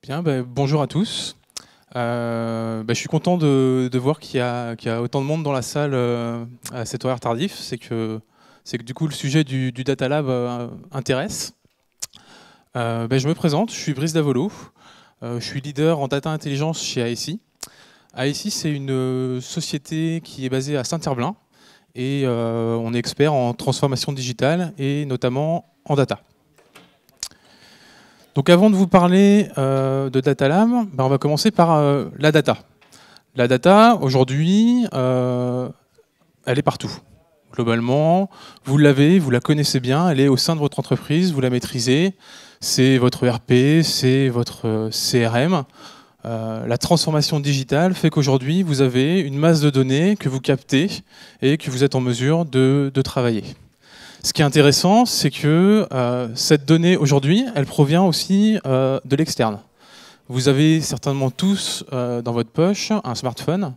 Bien, bonjour à tous. Je suis content de voir qu'il y a autant de monde dans la salle à cet horaire tardif. C'est que du coup le sujet du Data Lab intéresse. Je me présente, je suis Brice Davolo. Je suis leader en data intelligence chez ASI. ASI, c'est une société qui est basée à Saint-Herblain et on est expert en transformation digitale et notamment en data. Donc avant de vous parler de Data Lab, on va commencer par la data. La data, aujourd'hui, elle est partout. Globalement, vous l'avez, vous la connaissez bien, elle est au sein de votre entreprise, vous la maîtrisez. C'est votre ERP, c'est votre CRM. La transformation digitale fait qu'aujourd'hui, vous avez une masse de données que vous captez et que vous êtes en mesure de travailler. Ce qui est intéressant, c'est que cette donnée, aujourd'hui, elle provient aussi de l'externe. Vous avez certainement tous dans votre poche un smartphone.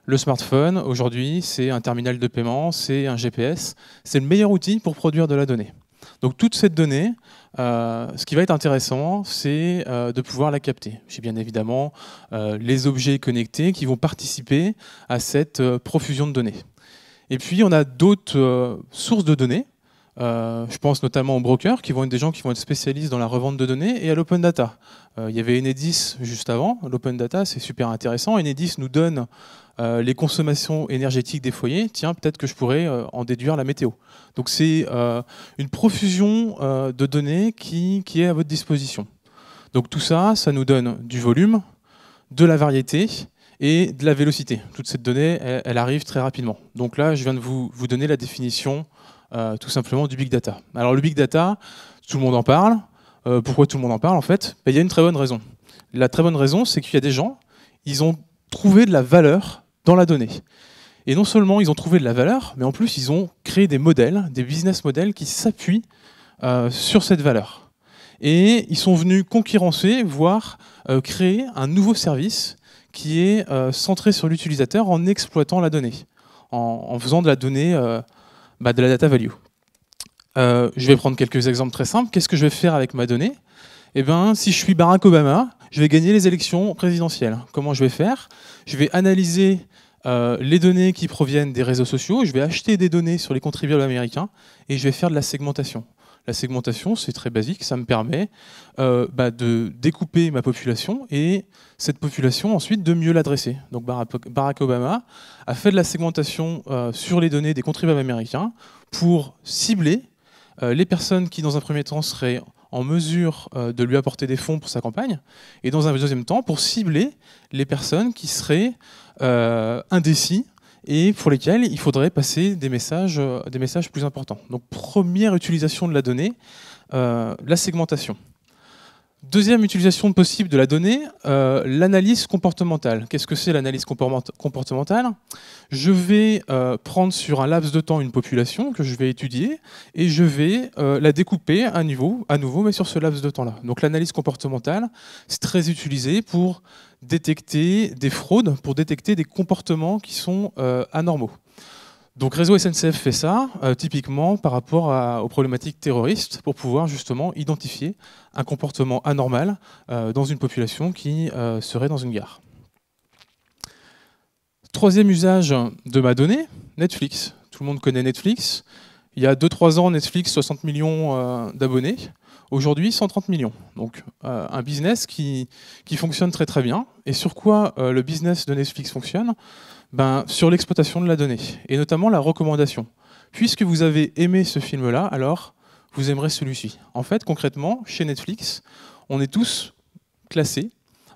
Le smartphone, aujourd'hui, c'est un terminal de paiement, c'est un GPS. C'est le meilleur outil pour produire de la donnée. Donc toute cette donnée, ce qui va être intéressant, c'est de pouvoir la capter. J'ai bien évidemment les objets connectés qui vont participer à cette profusion de données. Et puis, on a d'autres sources de données. Je pense notamment aux brokers, qui vont être des gens qui vont être spécialistes dans la revente de données, et à l'open data. Il y avait Enedis juste avant. L'open data, c'est super intéressant. Enedis nous donne les consommations énergétiques des foyers. Tiens, peut-être que je pourrais en déduire la météo. Donc c'est une profusion de données qui est à votre disposition. Donc tout ça, ça nous donne du volume, de la variété et de la vélocité. Toute cette donnée, elle arrive très rapidement. Donc là, je viens de vous donner la définition tout simplement du big data. Alors le big data, tout le monde en parle. Pourquoi tout le monde en parle en fait? Il y a une très bonne raison. La très bonne raison, c'est qu'il y a des gens, ils ont trouvé de la valeur dans la donnée. Et non seulement ils ont trouvé de la valeur, mais en plus ils ont créé des modèles, des business models qui s'appuient sur cette valeur. Et ils sont venus concurrencer, voire créer un nouveau service qui est centré sur l'utilisateur en exploitant la donnée, en faisant de la donnée de la data value. Je vais prendre quelques exemples très simples. Qu'est-ce que je vais faire avec ma donnée? Eh bien, si je suis Barack Obama, je vais gagner les élections présidentielles. Comment je vais faire? Je vais analyser les données qui proviennent des réseaux sociaux, je vais acheter des données sur les contribuables américains et je vais faire de la segmentation. La segmentation, c'est très basique, ça me permet de découper ma population et cette population ensuite de mieux l'adresser. Donc Barack Obama a fait de la segmentation sur les données des contribuables américains pour cibler les personnes qui, dans un premier temps, seraient en mesure de lui apporter des fonds pour sa campagne, et dans un deuxième temps, pour cibler les personnes qui seraient indécis et pour lesquels il faudrait passer des messages plus importants. Donc première utilisation de la donnée, la segmentation. Deuxième utilisation possible de la donnée, l'analyse comportementale. Qu'est-ce que c'est l'analyse comportementale? Je vais prendre sur un laps de temps une population que je vais étudier et je vais la découper à nouveau, mais sur ce laps de temps-là. Donc l'analyse comportementale, c'est très utilisé pour détecter des fraudes, pour détecter des comportements qui sont anormaux. Donc Réseau SNCF fait ça, typiquement par rapport aux problématiques terroristes, pour pouvoir justement identifier un comportement anormal dans une population qui serait dans une gare. Troisième usage de ma donnée, Netflix. Tout le monde connaît Netflix. Il y a 2-3 ans, Netflix, 60 millions d'abonnés. Aujourd'hui, 130 millions. Donc un business qui fonctionne très très bien. Et sur quoi le business de Netflix fonctionne? Sur l'exploitation de la donnée, et notamment la recommandation. Puisque vous avez aimé ce film-là, alors vous aimerez celui-ci. En fait, concrètement, chez Netflix, on est tous classés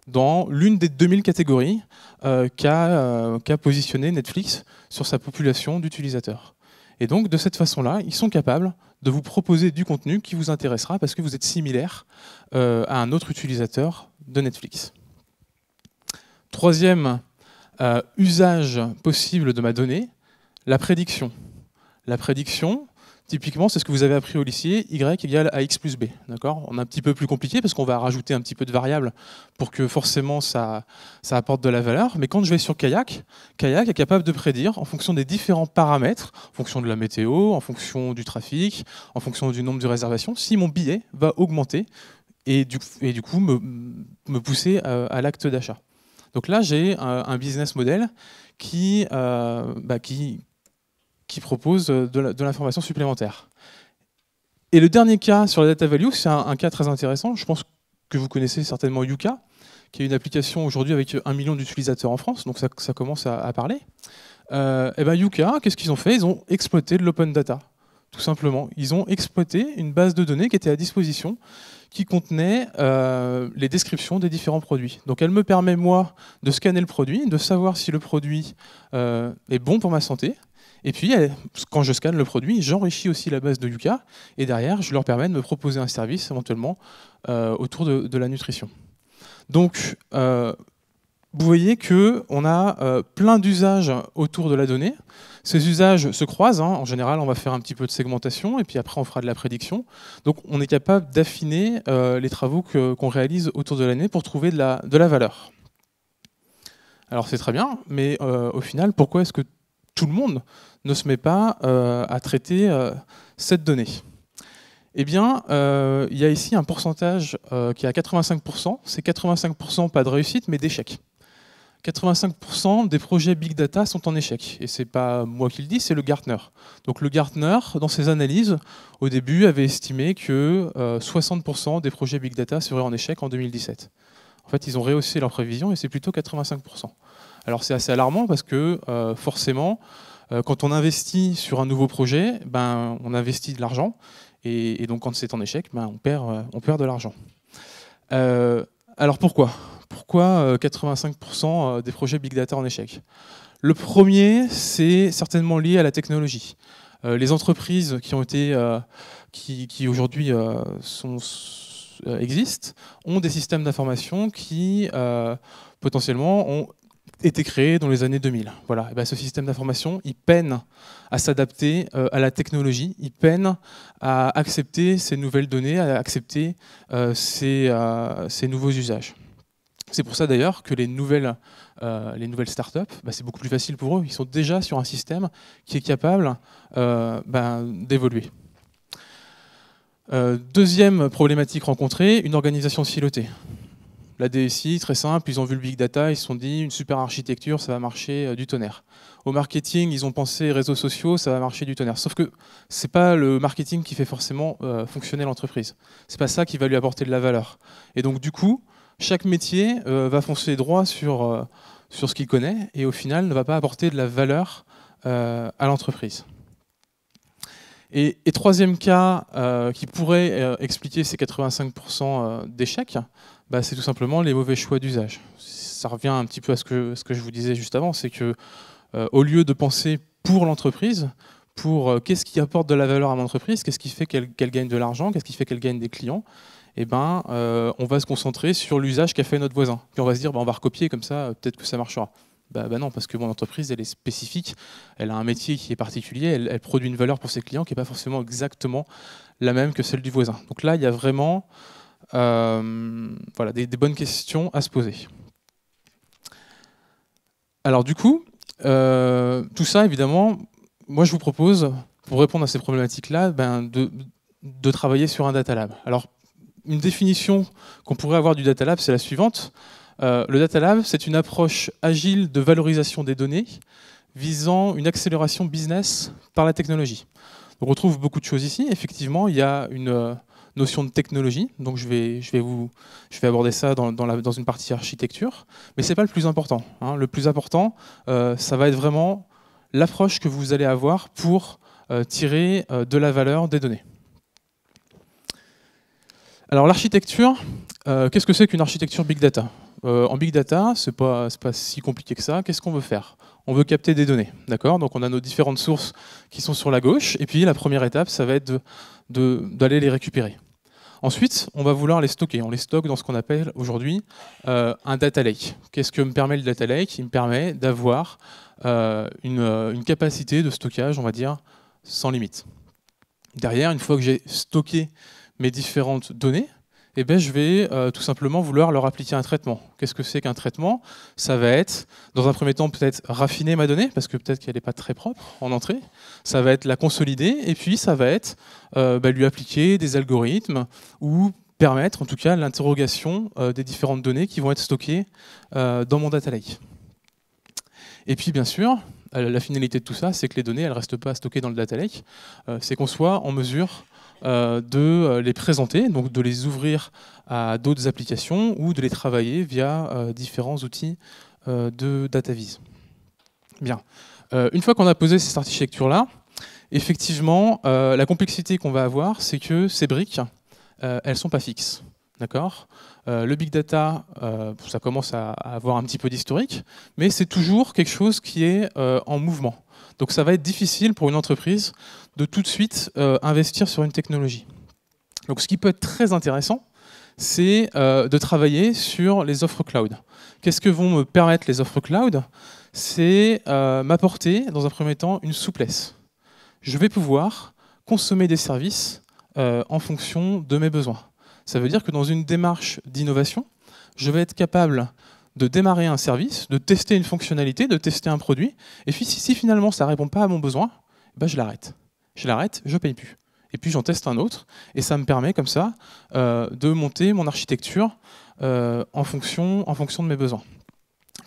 dans l'une des 2000 catégories qu'a positionné Netflix sur sa population d'utilisateurs. Et donc, de cette façon-là, ils sont capables de vous proposer du contenu qui vous intéressera parce que vous êtes similaire à un autre utilisateur de Netflix. Troisième usage possible de ma donnée, la prédiction. La prédiction, typiquement, c'est ce que vous avez appris au lycée, Y égale AX plus B. On est un petit peu plus compliqué parce qu'on va rajouter un petit peu de variables pour que forcément ça apporte de la valeur. Mais quand je vais sur Kayak, Kayak est capable de prédire en fonction des différents paramètres, en fonction de la météo, en fonction du trafic, en fonction du nombre de réservations, si mon billet va augmenter et du coup me me pousser à l'acte d'achat. Donc là, j'ai un business model qui propose de l'information supplémentaire. Et le dernier cas sur la data value, c'est un cas très intéressant. Je pense que vous connaissez certainement Yuka, qui est une application aujourd'hui avec 1 million d'utilisateurs en France, donc ça commence à parler. Et ben Yuka, qu'est-ce qu'ils ont fait? Ils ont exploité de l'open data, tout simplement. Ils ont exploité une base de données qui était à disposition, qui contenait les descriptions des différents produits. Donc elle me permet, moi, de scanner le produit, de savoir si le produit est bon pour ma santé. Et puis, quand je scanne le produit, j'enrichis aussi la base de Yuka. Et derrière, je leur permets de me proposer un service, éventuellement, autour de la nutrition. Donc, vous voyez qu'on a plein d'usages autour de la donnée. Ces usages se croisent. En général, on va faire un petit peu de segmentation et puis après, on fera de la prédiction. Donc, on est capable d'affiner les travaux qu'on réalise autour de l'année pour trouver de la valeur. Alors, c'est très bien, mais au final, pourquoi est-ce que tout le monde ne se met pas à traiter cette donnée? Eh bien, il y a ici un pourcentage qui est à 85%. C'est 85% pas de réussite, mais d'échec. 85% des projets Big Data sont en échec. Et ce n'est pas moi qui le dis, c'est le Gartner. Donc le Gartner, dans ses analyses, au début, avait estimé que 60% des projets Big Data seraient en échec en 2017. En fait, ils ont rehaussé leurs prévisions et c'est plutôt 85%. Alors c'est assez alarmant parce que forcément, quand on investit sur un nouveau projet, on investit de l'argent. Et donc quand c'est en échec, on perd de l'argent. Alors pourquoi 85% des projets Big Data en échec? Le premier, c'est certainement lié à la technologie. Les entreprises qui aujourd'hui existent ont des systèmes d'information qui potentiellement ont été créés dans les années 2000. Voilà. Et ce système d'information, il peine à s'adapter à la technologie, il peine à accepter ces nouvelles données, à accepter ces nouveaux usages. C'est pour ça d'ailleurs que les nouvelles startups, c'est beaucoup plus facile pour eux. Ils sont déjà sur un système qui est capable d'évoluer. Deuxième problématique rencontrée, une organisation silotée. La DSI, très simple, ils ont vu le Big Data, ils se sont dit une super architecture, ça va marcher du tonnerre. Au marketing, ils ont pensé réseaux sociaux, ça va marcher du tonnerre. Sauf que ce n'est pas le marketing qui fait forcément fonctionner l'entreprise. Ce n'est pas ça qui va lui apporter de la valeur. Et donc du coup, chaque métier va foncer droit sur ce qu'il connaît et au final ne va pas apporter de la valeur à l'entreprise. Et troisième cas qui pourrait expliquer ces 85% d'échecs, c'est tout simplement les mauvais choix d'usage. Ça revient un petit peu à ce que je vous disais juste avant, c'est que au lieu de penser pour l'entreprise, pour qu'est-ce qui apporte de la valeur à l'entreprise, qu'est-ce qui fait qu'elle gagne de l'argent, qu'est-ce qui fait qu'elle gagne des clients, on va se concentrer sur l'usage qu'a fait notre voisin. Puis on va se dire, on va recopier comme ça, peut-être que ça marchera. Non, parce que mon entreprise, elle est spécifique, elle a un métier qui est particulier, elle produit une valeur pour ses clients qui n'est pas forcément exactement la même que celle du voisin. Donc là, il y a vraiment des bonnes questions à se poser. Alors du coup, tout ça, évidemment, moi je vous propose, pour répondre à ces problématiques-là, de travailler sur un data lab. Alors, une définition qu'on pourrait avoir du data lab, c'est la suivante. Le data lab, c'est une approche agile de valorisation des données visant une accélération business par la technologie. Donc on retrouve beaucoup de choses ici. Effectivement, il y a une notion de technologie. Donc je vais aborder ça dans une partie architecture. Mais ce n'est pas le plus important. Le plus important, ça va être vraiment l'approche que vous allez avoir pour tirer de la valeur des données. Alors l'architecture, qu'est-ce que c'est qu'une architecture Big Data? En Big Data, c'est pas si compliqué que ça. Qu'est-ce qu'on veut faire? On veut capter des données, d'accord? Donc on a nos différentes sources qui sont sur la gauche, et puis la première étape, ça va être d'aller les récupérer. Ensuite, on va vouloir les stocker. On les stocke dans ce qu'on appelle aujourd'hui un data lake. Qu'est-ce que me permet le data lake? Il me permet d'avoir une capacité de stockage, on va dire, sans limite. Derrière, une fois que j'ai stocké mes différentes données, je vais tout simplement vouloir leur appliquer un traitement. Qu'est-ce que c'est qu'un traitement? Ça va être, dans un premier temps, peut-être raffiner ma donnée, parce que peut-être qu'elle n'est pas très propre en entrée. Ça va être la consolider, et puis ça va être lui appliquer des algorithmes, ou permettre en tout cas l'interrogation des différentes données qui vont être stockées dans mon data lake. Et puis bien sûr, la finalité de tout ça, c'est que les données, elles ne restent pas stockées dans le data lake, c'est qu'on soit en mesure de les présenter, donc de les ouvrir à d'autres applications ou de les travailler via différents outils de data vis. Bien. Une fois qu'on a posé cette architecture-là, effectivement, la complexité qu'on va avoir, c'est que ces briques, elles ne sont pas fixes. D'accord ? Le big data, ça commence à avoir un petit peu d'historique, mais c'est toujours quelque chose qui est en mouvement. Donc ça va être difficile pour une entreprise de tout de suite investir sur une technologie. Donc ce qui peut être très intéressant, c'est de travailler sur les offres cloud. Qu'est-ce que vont me permettre les offres cloud ? C'est m'apporter, dans un premier temps, une souplesse. Je vais pouvoir consommer des services en fonction de mes besoins. Ça veut dire que dans une démarche d'innovation, je vais être capable de démarrer un service, de tester une fonctionnalité, de tester un produit, et puis si finalement ça ne répond pas à mon besoin, ben je l'arrête. Je l'arrête, je ne paye plus. Et puis j'en teste un autre, et ça me permet comme ça de monter mon architecture en fonction de mes besoins.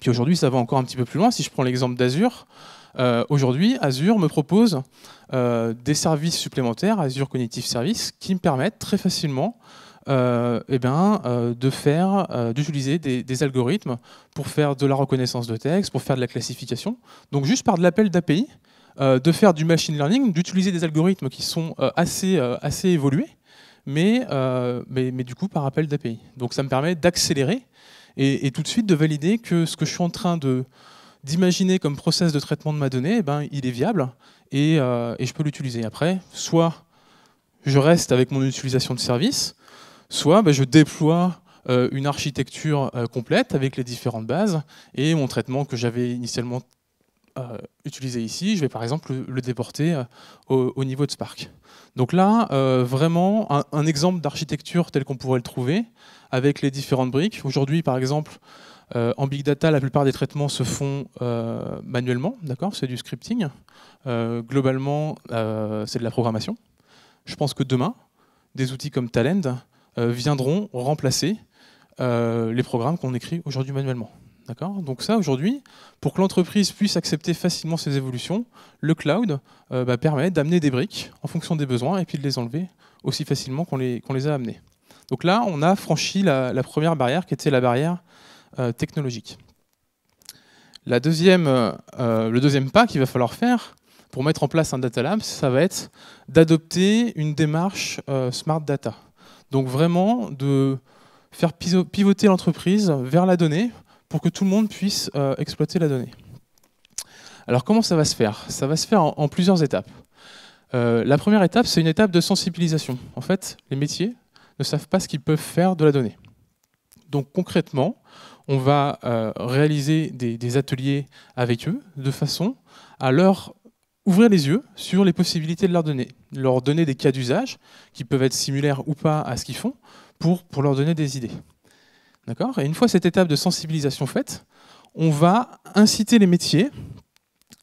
Puis aujourd'hui, ça va encore un petit peu plus loin. Si je prends l'exemple d'Azure, aujourd'hui, Azure me propose des services supplémentaires, Azure Cognitive Service, qui me permettent très facilement d'utiliser des algorithmes pour faire de la reconnaissance de texte, pour faire de la classification. Donc juste par de l'appel d'API, de faire du machine learning, d'utiliser des algorithmes qui sont assez évolués, mais du coup par appel d'API. Donc ça me permet d'accélérer et tout de suite de valider que ce que je suis en train d'imaginer comme process de traitement de ma donnée, il est viable et je peux l'utiliser. Après, soit je reste avec mon utilisation de service, soit je déploie une architecture complète avec les différentes bases et mon traitement que j'avais initialement utilisé ici, je vais par exemple le déporter au niveau de Spark. Donc là, vraiment un exemple d'architecture tel qu'on pourrait le trouver avec les différentes briques. Aujourd'hui, par exemple, en Big Data, la plupart des traitements se font manuellement, d'accord ? C'est du scripting. Globalement, c'est de la programmation. Je pense que demain, des outils comme Talend viendront remplacer les programmes qu'on écrit aujourd'hui manuellement. Donc ça, aujourd'hui, pour que l'entreprise puisse accepter facilement ces évolutions, le cloud permet d'amener des briques en fonction des besoins et puis de les enlever aussi facilement qu'on les a amenés. Donc là, on a franchi la première barrière qui était la barrière technologique. Le deuxième pas qu'il va falloir faire pour mettre en place un data lab, ça va être d'adopter une démarche smart data. Donc vraiment de faire pivoter l'entreprise vers la donnée pour que tout le monde puisse exploiter la donnée. Alors comment ça va se faire ? Ça va se faire en plusieurs étapes. La première étape, c'est une étape de sensibilisation. En fait, les métiers ne savent pas ce qu'ils peuvent faire de la donnée. Donc concrètement, on va réaliser des ateliers avec eux de façon à leur ouvrir les yeux sur les possibilités de leur donner des cas d'usage qui peuvent être similaires ou pas à ce qu'ils font pour leur donner des idées. D'accord ? Et une fois cette étape de sensibilisation faite, on va inciter les métiers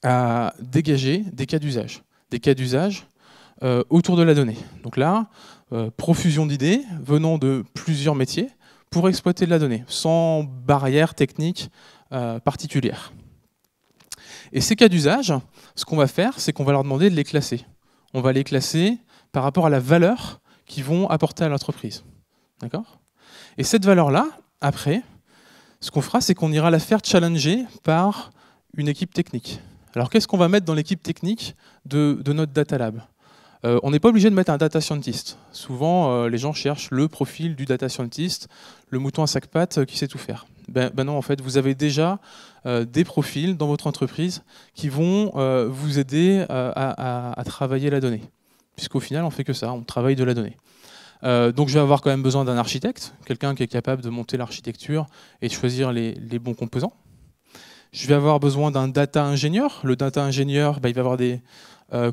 à dégager des cas d'usage. Des cas d'usage autour de la donnée. Donc là, profusion d'idées venant de plusieurs métiers pour exploiter de la donnée, sans barrière technique particulière. Et ces cas d'usage, ce qu'on va faire, c'est qu'on va leur demander de les classer. On va les classer par rapport à la valeur qu'ils vont apporter à l'entreprise. D'accord ? Et cette valeur-là, après, ce qu'on fera, c'est qu'on ira la faire challenger par une équipe technique. Alors qu'est-ce qu'on va mettre dans l'équipe technique de notre data lab ? On n'est pas obligé de mettre un data scientist. Souvent, les gens cherchent le profil du data scientist, le mouton à cinq pattes qui sait tout faire. Ben non, en fait, vous avez déjà des profils dans votre entreprise qui vont vous aider à travailler la donnée. Puisqu'au final, on fait que ça, on travaille de la donnée. Donc je vais avoir quand même besoin d'un architecte, quelqu'un qui est capable de monter l'architecture et de choisir les bons composants. Je vais avoir besoin d'un data ingénieur. Le data ingénieur, il va avoir des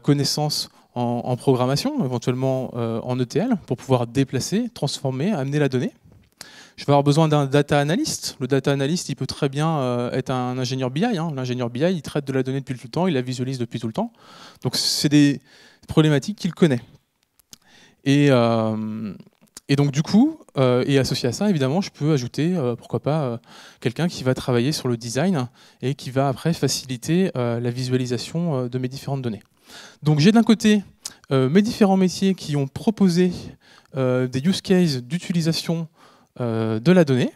connaissances en programmation, éventuellement en ETL, pour pouvoir déplacer, transformer, amener la donnée. Je vais avoir besoin d'un data analyst. Le data analyst, il peut très bien être un ingénieur BI. L'ingénieur BI, il traite de la donnée depuis tout le temps, il la visualise depuis tout le temps. Donc c'est des problématiques qu'il connaît. Et Et donc du coup, et associé à ça, évidemment, je peux ajouter, pourquoi pas, quelqu'un qui va travailler sur le design et qui va après faciliter la visualisation de mes différentes données. Donc j'ai d'un côté mes différents métiers qui ont proposé des use cases d'utilisation de la donnée.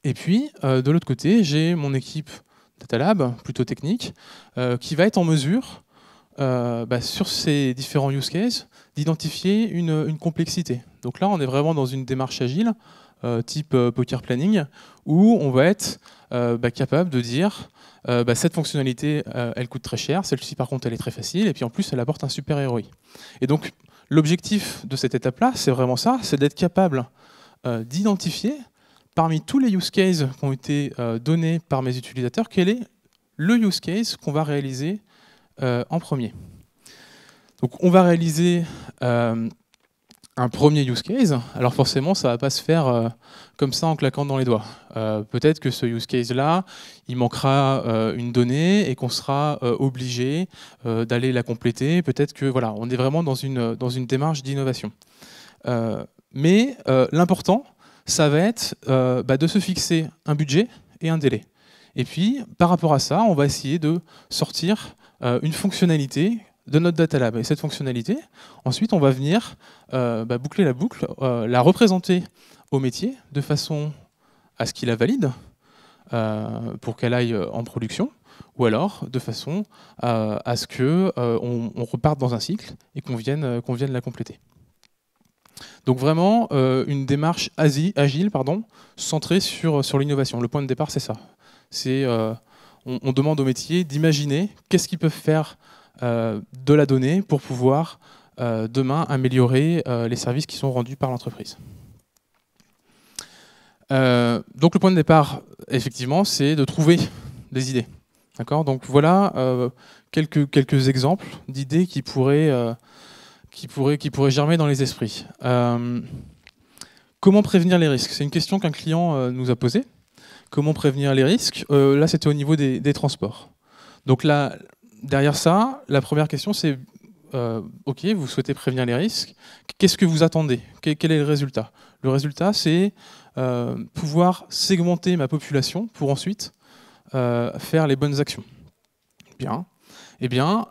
Et puis, de l'autre côté, j'ai mon équipe Data Lab, plutôt technique, qui va être en mesure, sur ces différents use cases, d'identifier une complexité. Donc là, on est vraiment dans une démarche agile, type poker planning, où on va être capable de dire cette fonctionnalité, elle coûte très cher, celle-ci par contre, elle est très facile, et puis en plus, elle apporte un super ROI. Et donc, l'objectif de cette étape-là, c'est vraiment ça, c'est d'être capable d'identifier, parmi tous les use cases qui ont été donnés par mes utilisateurs, quel est le use case qu'on va réaliser en premier. Donc on va réaliser un premier use case. Alors forcément, ça ne va pas se faire comme ça en claquant dans les doigts. Peut-être que ce use case-là, il manquera une donnée et qu'on sera obligé d'aller la compléter. Peut-être que voilà, on est vraiment dans une démarche d'innovation. Mais l'important, ça va être de se fixer un budget et un délai. Et puis, par rapport à ça, on va essayer de sortir une fonctionnalité de notre data lab. Et cette fonctionnalité, ensuite, on va venir boucler la boucle, la représenter au métier de façon à ce qu'il la valide pour qu'elle aille en production, ou alors de façon à ce qu'on reparte dans un cycle et qu'on vienne la compléter. Donc vraiment une démarche agile, centrée sur l'innovation. Le point de départ, c'est ça. On demande au métier d'imaginer qu'est-ce qu'ils peuvent faire de la donnée pour pouvoir demain améliorer les services qui sont rendus par l'entreprise. Donc le point de départ, effectivement, c'est de trouver des idées. Donc voilà quelques exemples d'idées qui pourraient germer dans les esprits. Comment prévenir les risques? C'est une question qu'un client nous a posée. Comment prévenir les risques? Là, c'était au niveau des transports. Donc là, derrière ça, la première question, c'est OK, vous souhaitez prévenir les risques. Qu'est-ce que vous attendez? Quel est le résultat? Le résultat, c'est pouvoir segmenter ma population pour ensuite faire les bonnes actions. Bien. Eh bien,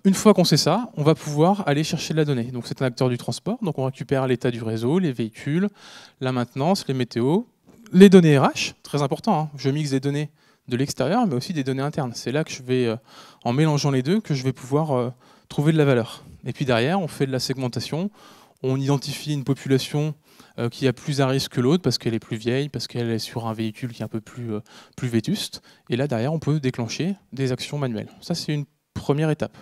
une fois qu'on sait ça, on va pouvoir aller chercher de la donnée. Donc c'est un acteur du transport, donc on récupère l'état du réseau, les véhicules, la maintenance, les météos, les données RH, très important, hein. Je mixe des données de l'extérieur, mais aussi des données internes. C'est là que je vais, en mélangeant les deux, que je vais pouvoir trouver de la valeur. Et puis derrière, on fait de la segmentation, on identifie une population qui a plus à risque que l'autre parce qu'elle est plus vieille, parce qu'elle est sur un véhicule qui est un peu plus vétuste. Et là, derrière, on peut déclencher des actions manuelles. Ça, c'est une première étape.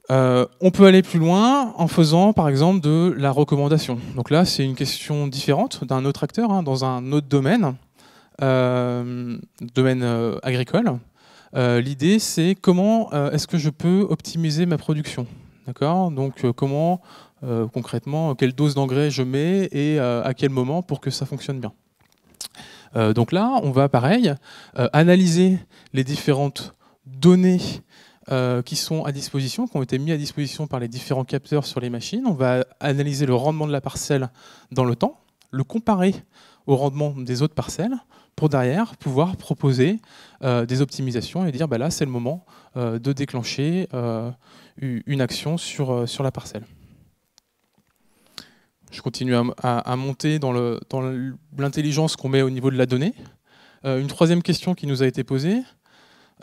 On peut aller plus loin en faisant, par exemple, de la recommandation. Donc là, c'est une question différente d'un autre acteur, hein, dans un autre domaine, agricole. L'idée, c'est comment est-ce que je peux optimiser ma production. Donc comment, concrètement, quelle dose d'engrais je mets et à quel moment pour que ça fonctionne bien. Donc là, on va, pareil, analyser les différentes données qui sont à disposition, qui ont été mis à disposition par les différents capteurs sur les machines. On va analyser le rendement de la parcelle dans le temps, le comparer au rendement des autres parcelles, pour derrière pouvoir proposer des optimisations et dire là c'est le moment de déclencher une action sur la parcelle. Je continue à monter dans l'intelligence qu'on met au niveau de la donnée. Une troisième question qui nous a été posée,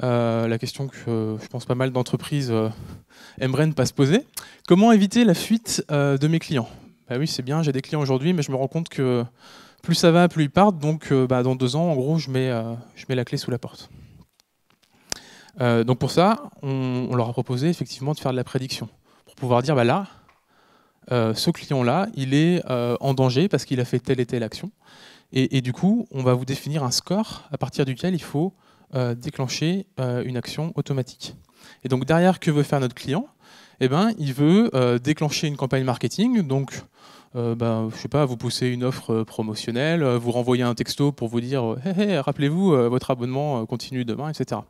la question que je pense pas mal d'entreprises aimeraient ne pas se poser. Comment éviter la fuite de mes clients? Oui, c'est bien, j'ai des clients aujourd'hui, mais je me rends compte que plus ça va, plus ils partent. Donc dans 2 ans, en gros, je mets la clé sous la porte. Donc pour ça, on leur a proposé effectivement de faire de la prédiction. Pour pouvoir dire, là, ce client-là, il est en danger parce qu'il a fait telle et telle action. Et du coup, on va vous définir un score à partir duquel il faut déclencher une action automatique. Et donc derrière, que veut faire notre client? Il veut déclencher une campagne marketing. Donc, je sais pas, vous poussez une offre promotionnelle, vous renvoyez un texto pour vous dire hey, rappelez-vous, votre abonnement continue demain, etc.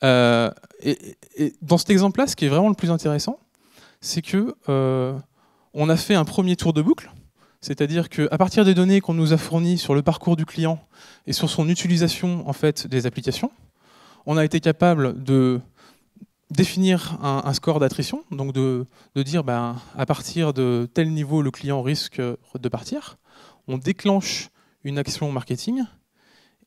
Et dans cet exemple-là, ce qui est vraiment le plus intéressant, c'est que on a fait un premier tour de boucle, c'est-à-dire qu'à partir des données qu'on nous a fournies sur le parcours du client et sur son utilisation en fait, des applications, on a été capable de définir un score d'attrition, donc de dire à partir de tel niveau le client risque de partir. On déclenche une action marketing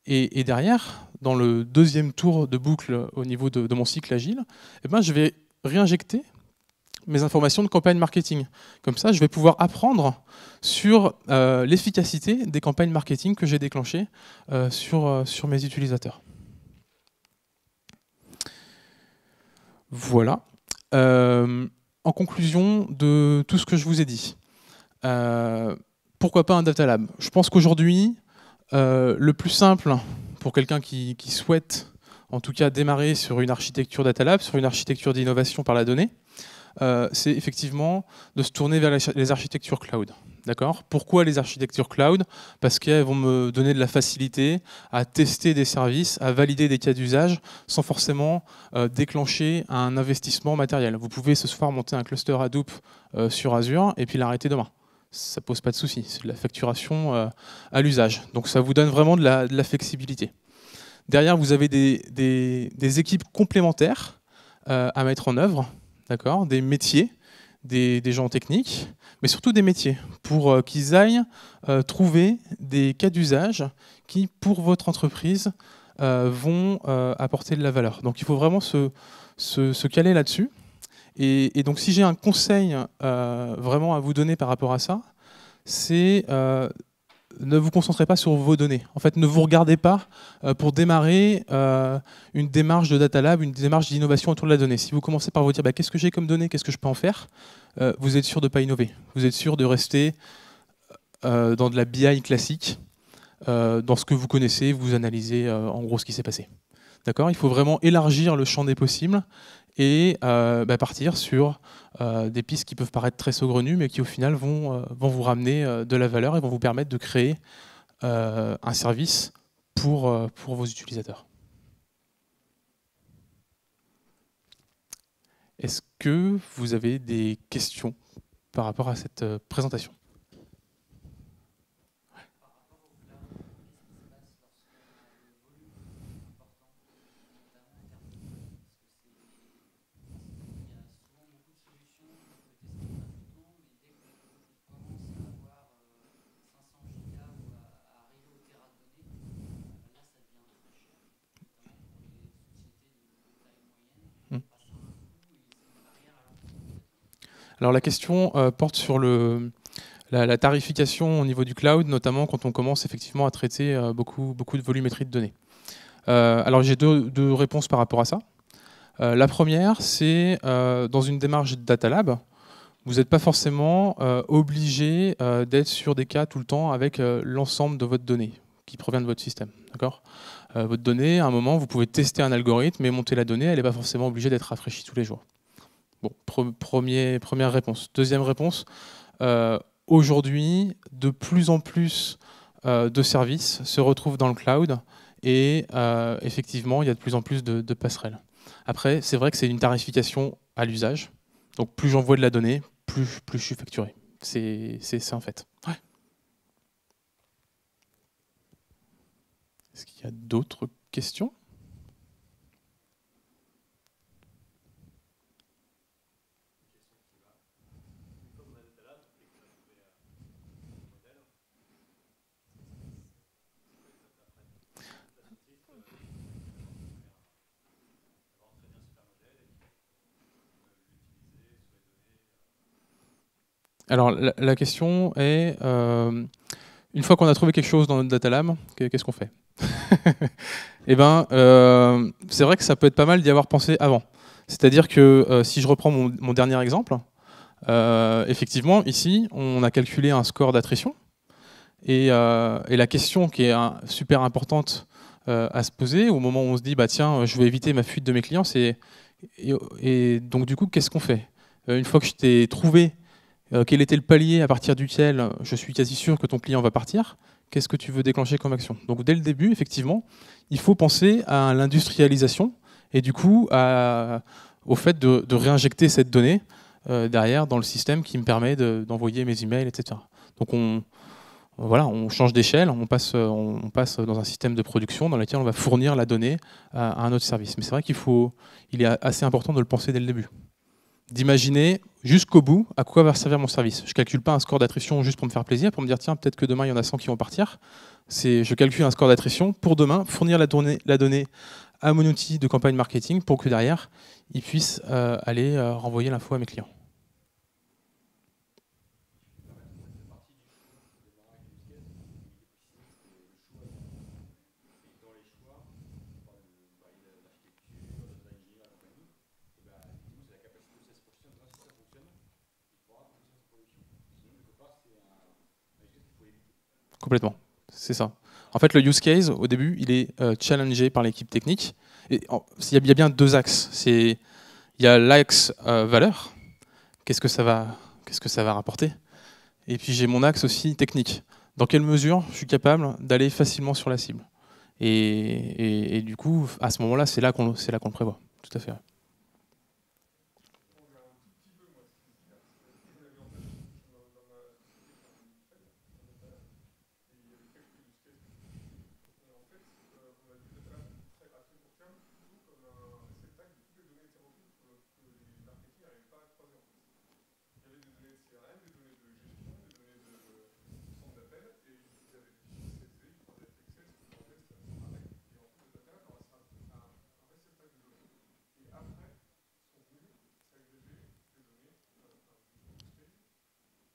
et derrière, dans le deuxième tour de boucle au niveau de mon cycle agile, je vais réinjecter mes informations de campagne marketing. Comme ça, je vais pouvoir apprendre sur l'efficacité des campagnes marketing que j'ai déclenchées sur mes utilisateurs. Voilà. En conclusion de tout ce que je vous ai dit, pourquoi pas un data lab? Je pense qu'aujourd'hui, le plus simple pour quelqu'un qui souhaite en tout cas démarrer sur une architecture data lab, sur une architecture d'innovation par la donnée, c'est effectivement de se tourner vers les architectures cloud. D'accord ? Pourquoi les architectures cloud? Parce qu'elles vont me donner de la facilité à tester des services, à valider des cas d'usage, sans forcément déclencher un investissement matériel. Vous pouvez ce soir monter un cluster Hadoop sur Azure et puis l'arrêter demain. Ça ne pose pas de souci, c'est de la facturation à l'usage. Donc ça vous donne vraiment de la flexibilité. Derrière, vous avez des équipes complémentaires à mettre en œuvre, d'accord, des métiers, des gens techniques, mais surtout des métiers, pour qu'ils aillent trouver des cas d'usage qui, pour votre entreprise, vont apporter de la valeur. Donc il faut vraiment se caler là-dessus. Et donc si j'ai un conseil vraiment à vous donner par rapport à ça, c'est ne vous concentrez pas sur vos données. En fait, ne vous regardez pas pour démarrer une démarche de data lab, une démarche d'innovation autour de la donnée. Si vous commencez par vous dire qu'est-ce que j'ai comme données, qu'est-ce que je peux en faire, vous êtes sûr de ne pas innover. Vous êtes sûr de rester dans de la BI classique, dans ce que vous connaissez, vous analysez en gros ce qui s'est passé. D'accord ? Il faut vraiment élargir le champ des possibles et partir sur des pistes qui peuvent paraître très saugrenues, mais qui au final vont vous ramener de la valeur et vont vous permettre de créer un service pour vos utilisateurs. Est-ce que vous avez des questions par rapport à cette présentation ? Alors la question porte sur la tarification au niveau du cloud, notamment quand on commence effectivement à traiter beaucoup de volumétrie de données. Alors j'ai deux réponses par rapport à ça. La première, c'est dans une démarche data lab, vous n'êtes pas forcément obligé d'être sur des cas tout le temps avec l'ensemble de votre donnée qui provient de votre système. D'accord ? Votre donnée, à un moment, vous pouvez tester un algorithme et monter la donnée, elle n'est pas forcément obligée d'être rafraîchie tous les jours. Bon, première réponse. Deuxième réponse, aujourd'hui, de plus en plus de services se retrouvent dans le cloud et effectivement, il y a de plus en plus de passerelles. Après, c'est vrai que c'est une tarification à l'usage. Donc plus j'envoie de la donnée, plus je suis facturé. C'est un fait. Ouais. Est-ce qu'il y a d'autres questions ? Alors la question est, une fois qu'on a trouvé quelque chose dans notre data lab, qu'est-ce qu'on fait? Eh ben, c'est vrai que ça peut être pas mal d'y avoir pensé avant. C'est-à-dire que si je reprends mon dernier exemple, effectivement, ici, on a calculé un score d'attrition. Et la question qui est super importante à se poser au moment où on se dit, bah, tiens, je vais éviter ma fuite de mes clients, c'est et donc du coup, qu'est-ce qu'on fait? Une fois que je t'ai trouvé quel était le palier à partir duquel je suis quasi sûr que ton client va partir, qu'est-ce que tu veux déclencher comme action? Donc dès le début, effectivement, il faut penser à l'industrialisation et du coup au fait de réinjecter cette donnée derrière dans le système qui me permet d'envoyer mes emails, etc. Donc voilà, on change d'échelle, on passe dans un système de production dans lequel on va fournir la donnée à un autre service. Mais c'est vrai il est assez important de le penser dès le début. D'imaginer jusqu'au bout à quoi va servir mon service. Je ne calcule pas un score d'attrition juste pour me faire plaisir, pour me dire tiens, peut-être que demain il y en a 100 qui vont partir. Je calcule un score d'attrition pour demain fournir la donnée à mon outil de campagne marketing pour que derrière, il puisse aller renvoyer l'info à mes clients. Complètement, c'est ça. En fait, le use case, au début, il est challengé par l'équipe technique. Et il y a bien deux axes. Il y a l'axe valeur, qu'est-ce que ça va rapporter. Et puis j'ai mon axe aussi technique. Dans quelle mesure je suis capable d'aller facilement sur la cible. Et du coup, à ce moment-là, c'est là qu'on le prévoit. Tout à fait.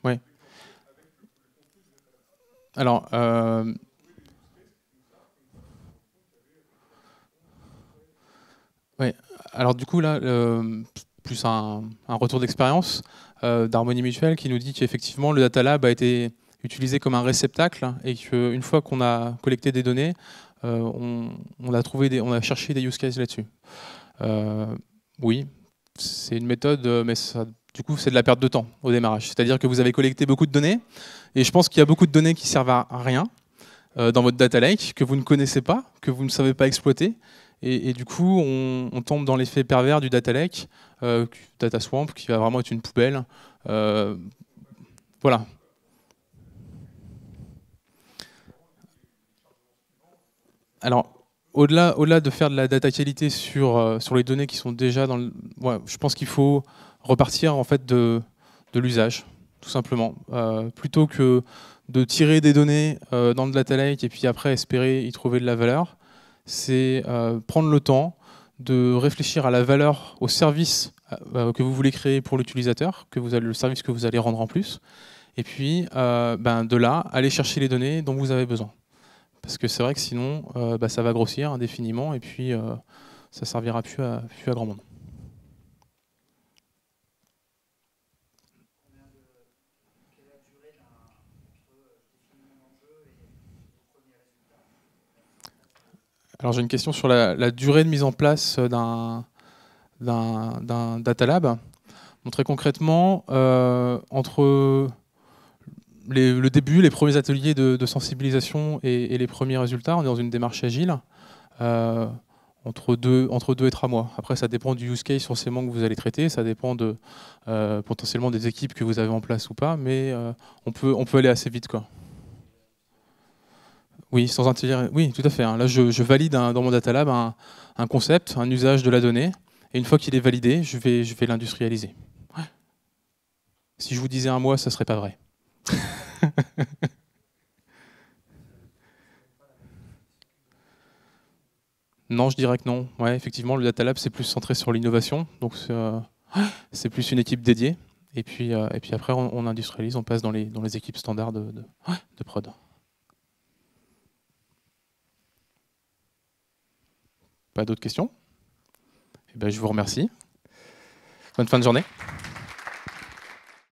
Oui. Alors, ouais. Alors du coup, là, plus un retour d'expérience d'Harmonie Mutuelle qui nous dit qu'effectivement, le Data Lab a été utilisé comme un réceptacle et qu'une fois qu'on a collecté des données, on a cherché des use cases là-dessus. Oui, c'est une méthode, mais du coup, c'est de la perte de temps au démarrage. C'est-à-dire que vous avez collecté beaucoup de données, et je pense qu'il y a beaucoup de données qui servent à rien dans votre data lake, que vous ne connaissez pas, que vous ne savez pas exploiter. Et du coup, on tombe dans l'effet pervers du data lake, data swamp, qui va vraiment être une poubelle. Voilà. Alors, au-delà de faire de la data qualité sur les données qui sont déjà dans le... Ouais, je pense qu'il faut repartir en fait de l'usage, tout simplement. Plutôt que de tirer des données dans le data lake et puis après espérer y trouver de la valeur, c'est prendre le temps de réfléchir à la valeur, au service que vous voulez créer pour l'utilisateur, le service que vous allez rendre en plus, et puis de là, aller chercher les données dont vous avez besoin. Parce que c'est vrai que sinon, ça va grossir indéfiniment et puis ça ne servira plus à grand monde. Alors j'ai une question sur la durée de mise en place d'un data lab. Donc, très concrètement, entre le début, les premiers ateliers de sensibilisation et les premiers résultats, on est dans une démarche agile, entre 2 et 3 mois. Après, ça dépend du use case forcément que vous allez traiter, ça dépend potentiellement des équipes que vous avez en place ou pas, mais on peut aller assez vite, quoi. Oui, sans intégrer. Oui, tout à fait. Là, je valide dans mon data lab un concept, un usage de la donnée, et une fois qu'il est validé, je vais l'industrialiser. Ouais. Si je vous disais un mois, ça serait pas vrai. Non, je dirais que non. Ouais, effectivement, le data lab c'est plus centré sur l'innovation, donc c'est plus une équipe dédiée. Et puis après, on industrialise, on passe dans les équipes standards de prod. Pas d'autres questions? Eh ben, je vous remercie. Bonne fin de journée.